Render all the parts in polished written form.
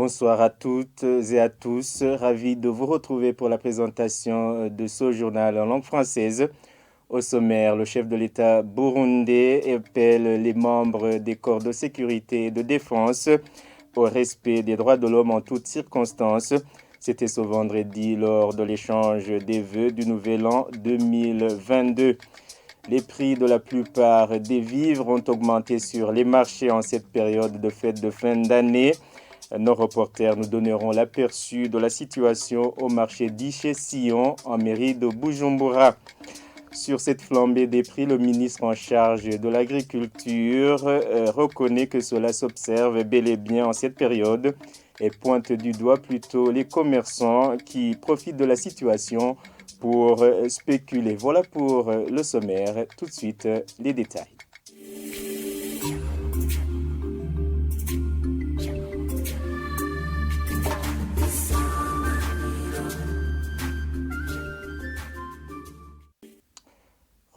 Bonsoir à toutes et à tous. Ravi de vous retrouver pour la présentation de ce journal en langue française. Au sommaire, le chef de l'État burundais appelle les membres des corps de sécurité et de défense au respect des droits de l'homme en toutes circonstances. C'était ce vendredi lors de l'échange des vœux du nouvel an 2022. Les prix de la plupart des vivres ont augmenté sur les marchés en cette période de fête de fin d'année. Nos reporters nous donneront l'aperçu de la situation au marché d'Ichet-Sillon en mairie de Bujumbura. Sur cette flambée des prix, le ministre en charge de l'agriculture reconnaît que cela s'observe bel et bien en cette période et pointe du doigt plutôt les commerçants qui profitent de la situation pour spéculer. Voilà pour le sommaire. Tout de suite, les détails.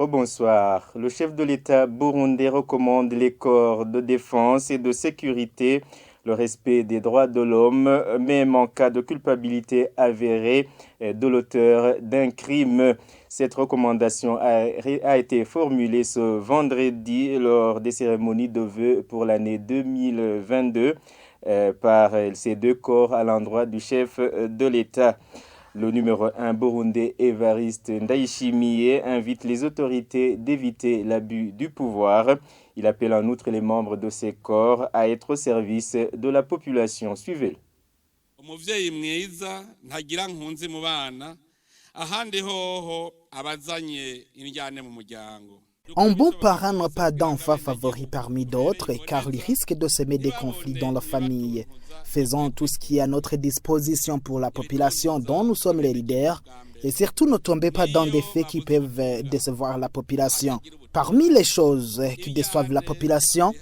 Rebonsoir. Le chef de l'État burundais recommande les corps de défense et de sécurité le respect des droits de l'homme, même en cas de culpabilité avérée de l'auteur d'un crime. Cette recommandation a été formulée ce vendredi lors des cérémonies de vœux pour l'année 2022 par ces deux corps à l'endroit du chef de l'État. Le numéro 1 burundais Evariste Ndayishimiye invite les autorités d'éviter l'abus du pouvoir. Il appelle en outre les membres de ces corps à être au service de la population. Suivez-le. Umuvyeyi mwiza ntagira nkunzi mu bana ahandi hoho abazanye indyane mu muryango. Un bon parent n'a pas d'enfant favori parmi d'autres car il risque de semer des conflits dans la famille. Faisons tout ce qui est à notre disposition pour la population dont nous sommes les leaders et surtout ne tombez pas dans des faits qui peuvent décevoir la population. Parmi les choses qui déçoivent la population,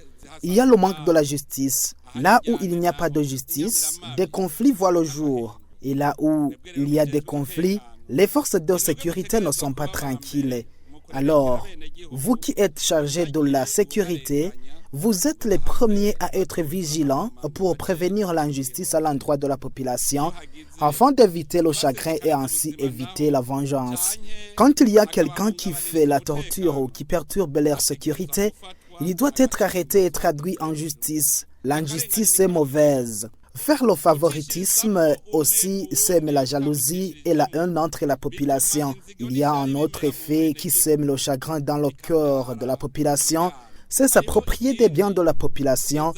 il y a le manque de la justice. Là où il n'y a pas de justice, des conflits voient le jour. Et là où il y a des conflits, les forces de sécurité ne sont pas tranquilles. Alors, vous qui êtes chargés de la sécurité, vous êtes les premiers à être vigilants pour prévenir l'injustice à l'endroit de la population afin d'éviter le chagrin et ainsi éviter la vengeance. Quand il y a quelqu'un qui fait la torture ou qui perturbe leur sécurité, il doit être arrêté et traduit en justice. L'injustice est mauvaise. Faire le favoritisme aussi sème la jalousie et la haine entre la population. Il y a un autre effet qui sème le chagrin dans le cœur de la population, c'est s'approprier des biens de la population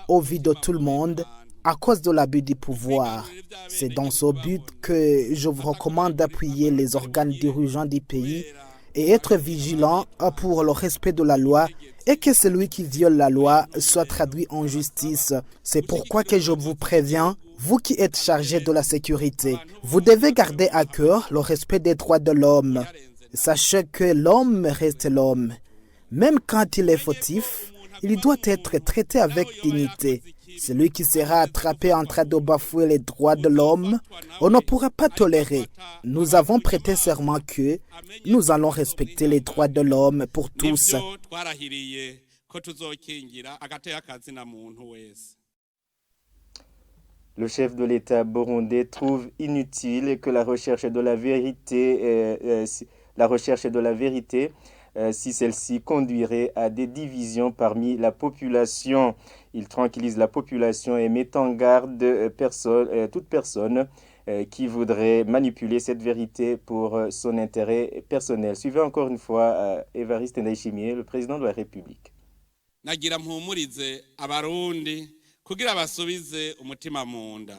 au vu de tout le monde à cause de l'abus du pouvoir. C'est dans ce but que je vous recommande d'appuyer les organes dirigeants du pays et être vigilant pour le respect de la loi et que celui qui viole la loi soit traduit en justice. C'est pourquoi que je vous préviens, vous qui êtes chargés de la sécurité, vous devez garder à cœur le respect des droits de l'homme. Sachez que l'homme reste l'homme. Même quand il est fautif, il doit être traité avec dignité. Celui qui sera attrapé en train de bafouer les droits de l'homme, on ne pourra pas tolérer. Nous avons prêté serment que nous allons respecter les droits de l'homme pour tous. Le chef de l'État burundais trouve inutile que la recherche de la vérité, si celle-ci conduirait à des divisions parmi la population. Il tranquillise la population et met en garde toute personne qui voudrait manipuler cette vérité pour son intérêt personnel. Suivez encore une fois Evariste Ndayishimiye, le président de la République. Nagira mpumurize abarundi kugira basubize umutima munda.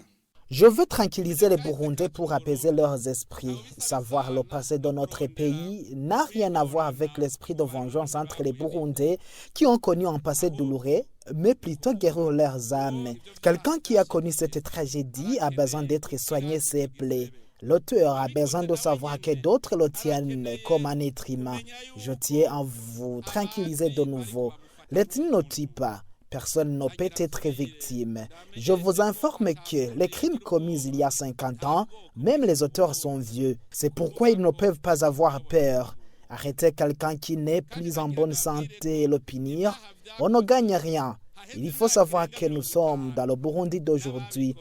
Je veux tranquilliser les Burundais pour apaiser leurs esprits. Savoir le passé de notre pays n'a rien à voir avec l'esprit de vengeance entre les Burundais qui ont connu un passé douloureux, mais plutôt guérir leurs âmes. Quelqu'un qui a connu cette tragédie a besoin d'être soigné ses plaies. L'auteur a besoin de savoir que d'autres le tiennent comme un être humain. Je tiens à vous tranquilliser de nouveau. L'ethnie ne tue pas. Personne ne peut être victime. Je vous informe que les crimes commis il y a 50 ans, même les auteurs sont vieux. C'est pourquoi ils ne peuvent pas avoir peur. Arrêter quelqu'un qui n'est plus en bonne santé et le punir, on ne gagne rien. Il faut savoir que nous sommes dans le Burundi d'aujourd'hui.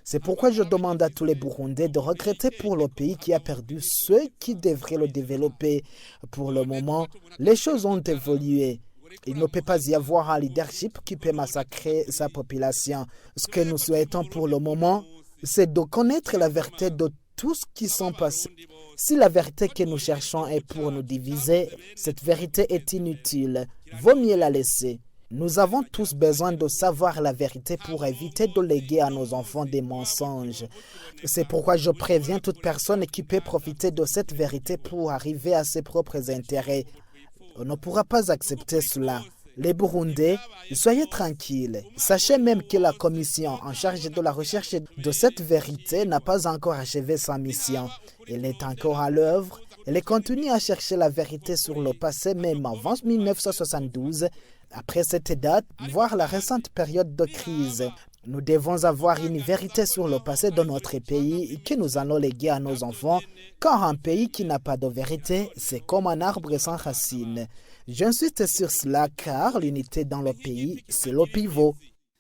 C'est pourquoi je demande à tous les Burundais de regretter pour le pays qui a perdu ceux qui devraient le développer. Pour le moment, les choses ont évolué. Il ne peut pas y avoir un leadership qui peut massacrer sa population. Ce que nous souhaitons pour le moment, c'est de connaître la vérité de tout ce qui s'est passé. Si la vérité que nous cherchons est pour nous diviser, cette vérité est inutile. Vaut mieux la laisser. Nous avons tous besoin de savoir la vérité pour éviter de léguer à nos enfants des mensonges. C'est pourquoi je préviens toute personne qui peut profiter de cette vérité pour arriver à ses propres intérêts. On ne pourra pas accepter cela. Les Burundais, soyez tranquilles. Sachez même que la commission en charge de la recherche de cette vérité n'a pas encore achevé sa mission. Elle est encore à l'œuvre. Elle continue à chercher la vérité sur le passé, même avant 1972. Après cette date, voire la récente période de crise, nous devons avoir une vérité sur le passé de notre pays que nous allons léguer à nos enfants, car un pays qui n'a pas de vérité, c'est comme un arbre sans racines. J'insiste sur cela car l'unité dans le pays, c'est le pivot.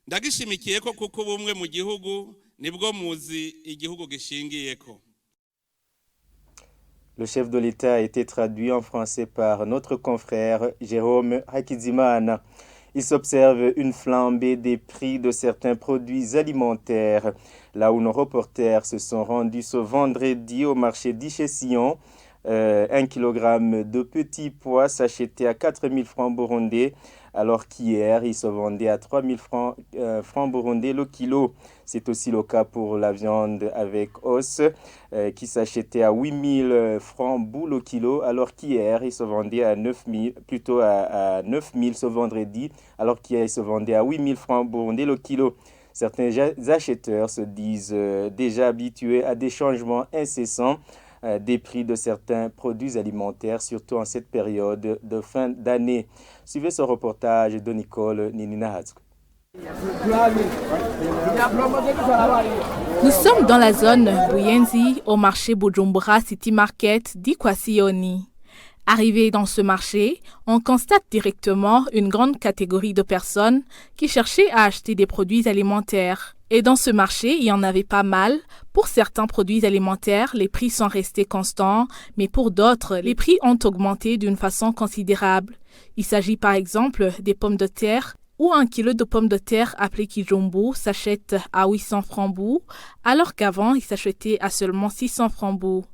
ndagishimikiye ko kuko ubumwe mu gihugu nibwo muzi igihugu gishingiyeko. Le chef de l'État a été traduit en français par notre confrère Jérôme Hakizimana. Il s'observe une flambée des prix de certains produits alimentaires. Là où nos reporters se sont rendus ce vendredi au marché d'Iché-Sillon, 1 kg de petits pois s'achetait à 4 000 francs burundais, alors qu'hier, il se vendait à 3 000 francs burundais le kilo. C'est aussi le cas pour la viande avec os, qui s'achetait à 8 000 francs bout le kilo, alors qu'hier, il se vendait à 9 000, plutôt à 9 000 ce vendredi, alors qu'hier, il se vendait à 8 000 francs burundais le kilo. Certains acheteurs se disent déjà habitués à des changements incessants des prix de certains produits alimentaires, surtout en cette période de fin d'année. Suivez ce reportage de Nicole Nininahatsk. Nous sommes dans la zone Buyenzi au marché Bujumbura City Market d'Ikwasioni. Arrivé dans ce marché, on constate directement une grande catégorie de personnes qui cherchaient à acheter des produits alimentaires. Et dans ce marché, il y en avait pas mal. Pour certains produits alimentaires, les prix sont restés constants, mais pour d'autres, les prix ont augmenté d'une façon considérable. Il s'agit par exemple des pommes de terre, où 1 kilo de pommes de terre appelé kijumbu s'achète à 800 francs bout, alors qu'avant, il s'achetait à seulement 600 francs bout.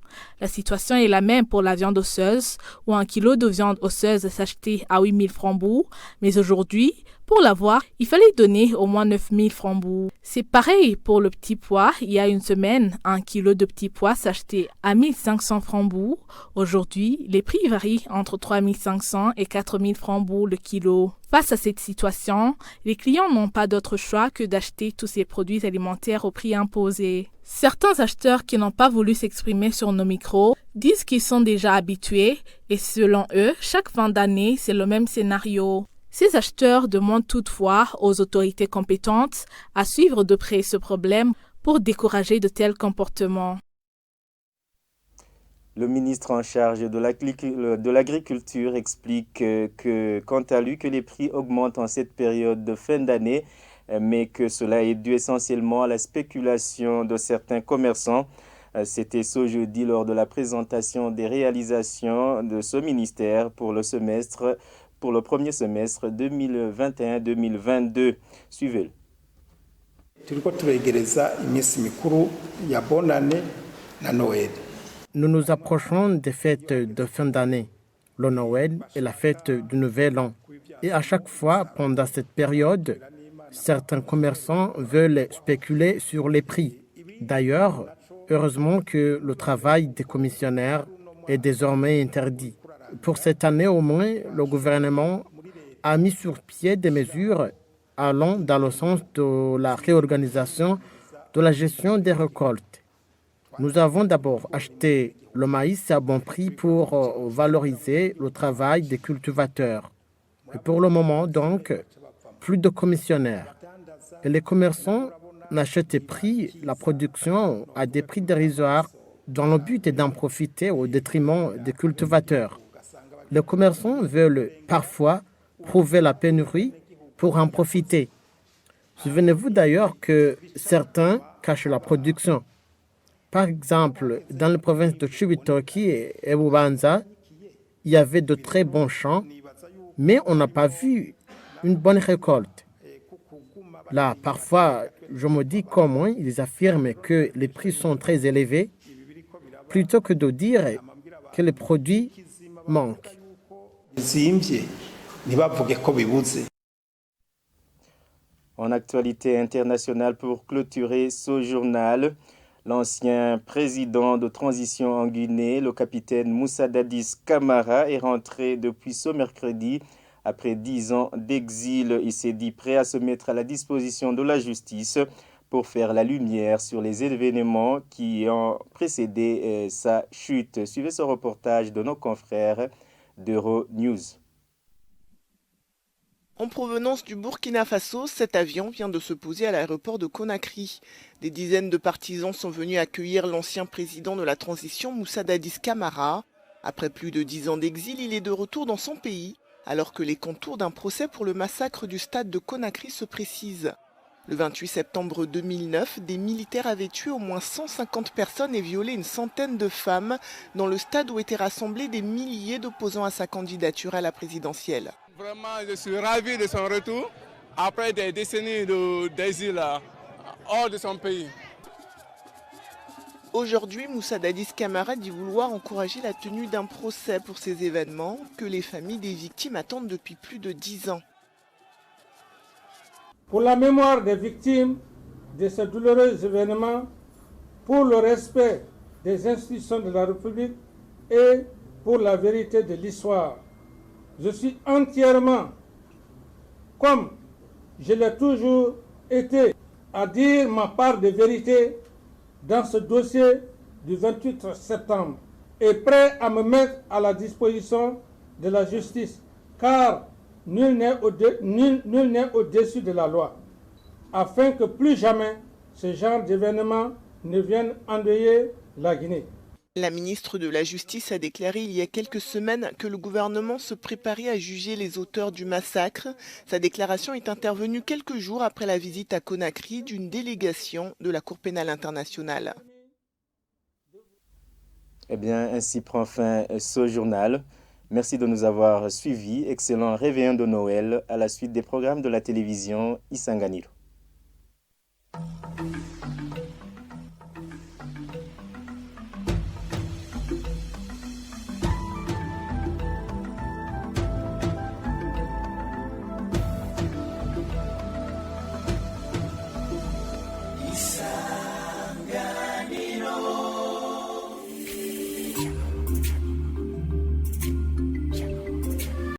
La situation est la même pour la viande osseuse, où 1 kilo de viande osseuse s'achetait à 8 000 francs bout, mais aujourd'hui, pour l'avoir, il fallait donner au moins 9 000 francs bout. C'est pareil pour le petit pois. Il y a une semaine, 1 kilo de petit pois s'achetait à 1 500 francs bout. Aujourd'hui, les prix varient entre 3 500 et 4 000 francs bout le kilo. Face à cette situation, les clients n'ont pas d'autre choix que d'acheter tous ces produits alimentaires au prix imposé. Certains acheteurs qui n'ont pas voulu s'exprimer sur nos micros disent qu'ils sont déjà habitués et selon eux, chaque fin d'année, c'est le même scénario. Ces acheteurs demandent toutefois aux autorités compétentes à suivre de près ce problème pour décourager de tels comportements. Le ministre en charge de l'agriculture explique que, quant à lui, que les prix augmentent en cette période de fin d'année, mais que cela est dû essentiellement à la spéculation de certains commerçants. C'était ce jeudi lors de la présentation des réalisations de ce ministère pour le premier semestre 2021-2022. Suivez-le. Nous nous approchons des fêtes de fin d'année, le Noël et la fête du Nouvel An. Et à chaque fois, pendant cette période, certains commerçants veulent spéculer sur les prix. D'ailleurs, heureusement que le travail des commissionnaires est désormais interdit. Pour cette année au moins, le gouvernement a mis sur pied des mesures allant dans le sens de la réorganisation de la gestion des récoltes. Nous avons d'abord acheté le maïs à bon prix pour valoriser le travail des cultivateurs. Et pour le moment, donc, plus de commissionnaires. Et les commerçants n'achètent plus la production à des prix dérisoires dont le but est d'en profiter au détriment des cultivateurs. Les commerçants veulent parfois prouver la pénurie pour en profiter. Souvenez-vous d'ailleurs que certains cache la production. Par exemple, dans les provinces de Chibitoki et Bubanza, il y avait de très bons champs, mais on n'a pas vu une bonne récolte. Là, parfois, je me dis comment ils affirment que les prix sont très élevés, plutôt que de dire que les produits manquent. En actualité internationale pour clôturer ce journal, l'ancien président de transition en Guinée, le capitaine Moussa Dadis Camara, est rentré depuis ce mercredi. Après 10 ans d'exil, il s'est dit prêt à se mettre à la disposition de la justice pour faire la lumière sur les événements qui ont précédé sa chute. Suivez ce reportage de nos confrères d'Euronews. En provenance du Burkina Faso, cet avion vient de se poser à l'aéroport de Conakry. Des dizaines de partisans sont venus accueillir l'ancien président de la transition, Moussa Dadis Camara. Après plus de 10 ans d'exil, il est de retour dans son pays, alors que les contours d'un procès pour le massacre du stade de Conakry se précisent. Le 28 septembre 2009, des militaires avaient tué au moins 150 personnes et violé une centaine de femmes dans le stade où étaient rassemblés des milliers d'opposants à sa candidature à la présidentielle. Vraiment, je suis ravi de son retour après des décennies d'exil hors de son pays. Aujourd'hui, Moussa Dadis Camara dit vouloir encourager la tenue d'un procès pour ces événements que les familles des victimes attendent depuis plus de 10 ans. Pour la mémoire des victimes de ces douloureux événements, pour le respect des institutions de la République et pour la vérité de l'histoire, je suis entièrement, comme je l'ai toujours été, à dire ma part de vérité dans ce dossier du 28 septembre et prêt à me mettre à la disposition de la justice, car nul n'est au-dessus de la loi, afin que plus jamais ce genre d'événements ne viennent endeuiller la Guinée. La ministre de la Justice a déclaré il y a quelques semaines que le gouvernement se préparait à juger les auteurs du massacre. Sa déclaration est intervenue quelques jours après la visite à Conakry d'une délégation de la Cour pénale internationale. Eh bien, ainsi prend fin ce journal. Merci de nous avoir suivis. Excellent réveillon de Noël à la suite des programmes de la télévision Isanganiro.